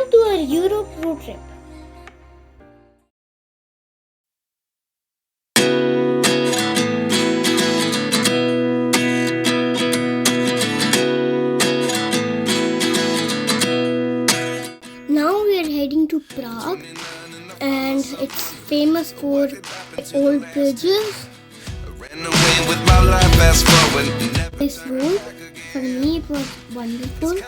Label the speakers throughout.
Speaker 1: Welcome to our Europe road trip. Now we are heading to Prague, and it's famous for old bridges. This road, for me, it was wonderful.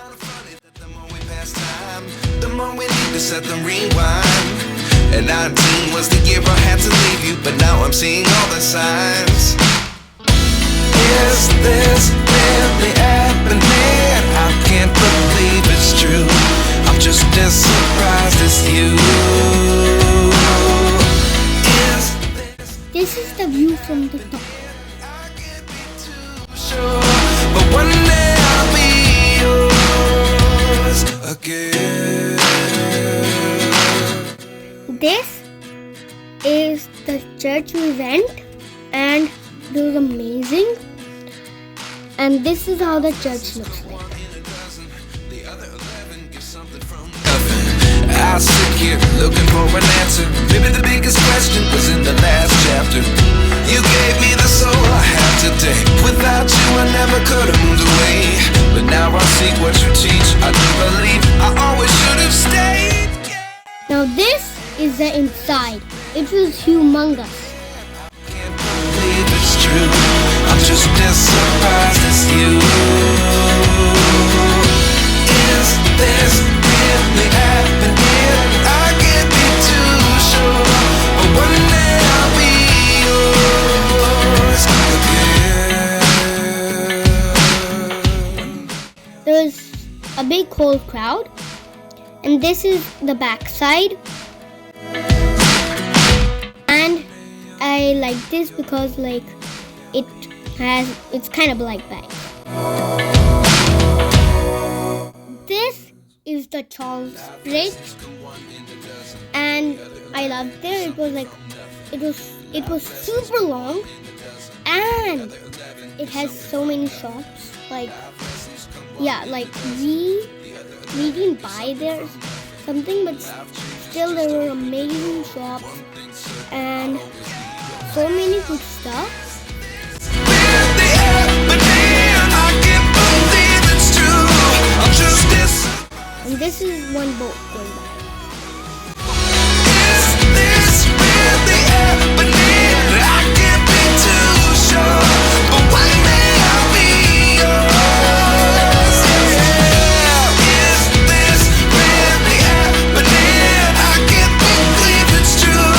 Speaker 2: The more we need to set the rewind. And 19 was the year I had to leave you, but now I'm seeing all the signs. Is this really happening? I can't believe it's true. I'm just as surprised as you.
Speaker 1: This is the view from the top.
Speaker 2: I can't be too sure, but one day I'll be yours again.
Speaker 1: This is the church we went, and it was amazing. And this is how the church looks like.
Speaker 2: I sit here looking for an answer. Maybe the biggest question was in the last chapter. You gave me the soul I have today. Without you I never could have moved away. But now I seek what you teach. I do believe I always should have stayed.
Speaker 1: Now this is the inside. It was humongous.
Speaker 2: Can't believe it's true. I'm just as surprised as you. Is this really happening? I can't be too sure, but one day I'll be yours again.
Speaker 1: There's a big whole crowd, and this is the back side. And I like this because it's kind of like that. This is the Charles Bridge, and I loved it. It was super long, and it has so many shops. We didn't buy there something, but still there were amazing shops and so many good stuff. And this is one boat going by.
Speaker 2: Is this really happening? I can't be too sure, but one day I'll be yours. Is this really happening? I can't believe it's true.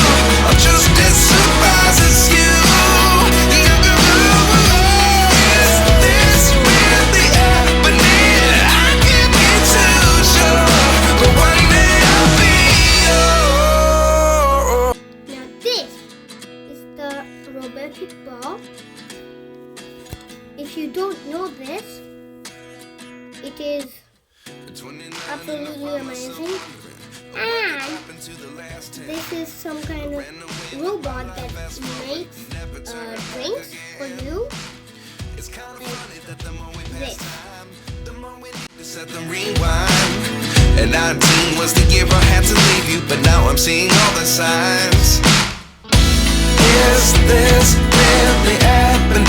Speaker 2: I'm just as surprised as you. Is this really happening? I can't be too sure, but one day I'll be yours.
Speaker 1: Now this is the robotic ball. If you don't know this, it is absolutely amazing. And this is some kind of robot that makes drinks for you. Like this.
Speaker 2: Set the rewind. And 19 was the year I had to leave you, but now I'm seeing all the signs. Is this really happening?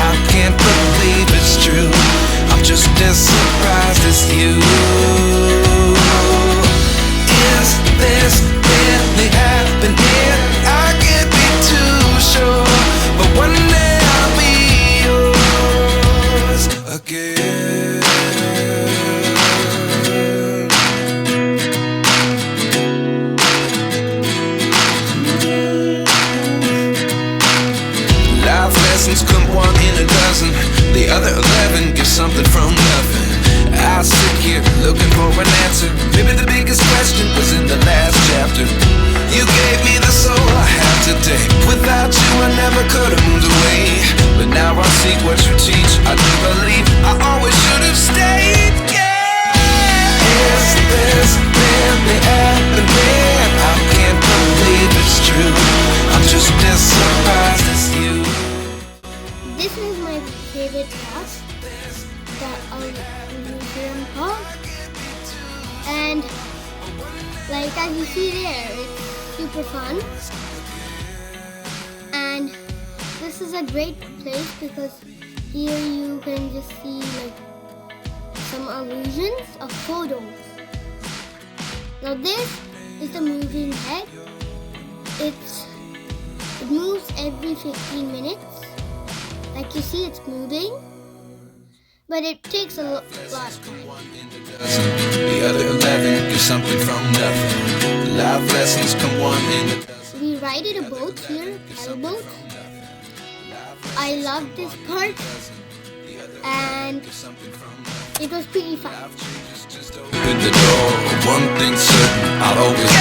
Speaker 2: I can't believe it's true. I'm just as surprised as you. Is this really happening? I can't be too sure, but one day I'll be yours again. Life lessons come one in a dozen. The other 11 give something from nothing. I sit here looking for an answer. Maybe the biggest question was in the last chapter. You gave me the soul I have today. Without you I never could have moved away. But now I seek what you teach. I do believe I always should have stayed. Is this really happening? I can't believe it's true. I'm just as surprised as you.
Speaker 1: This is my favorite part, the museum part, and Like as you see there, it's super fun. And this is a great place because here you can just see like some illusions of photos. Now this is the moving head. It moves every 15 minutes. Like you see, it's moving, but it takes a lot of time.
Speaker 2: The other 11 get something from nothing. Life lessons come one in a dozen.
Speaker 1: We ride in a boat here, paddle boat. I love this part, and it was pretty fun.
Speaker 2: Open the door, one thing certain, I'll always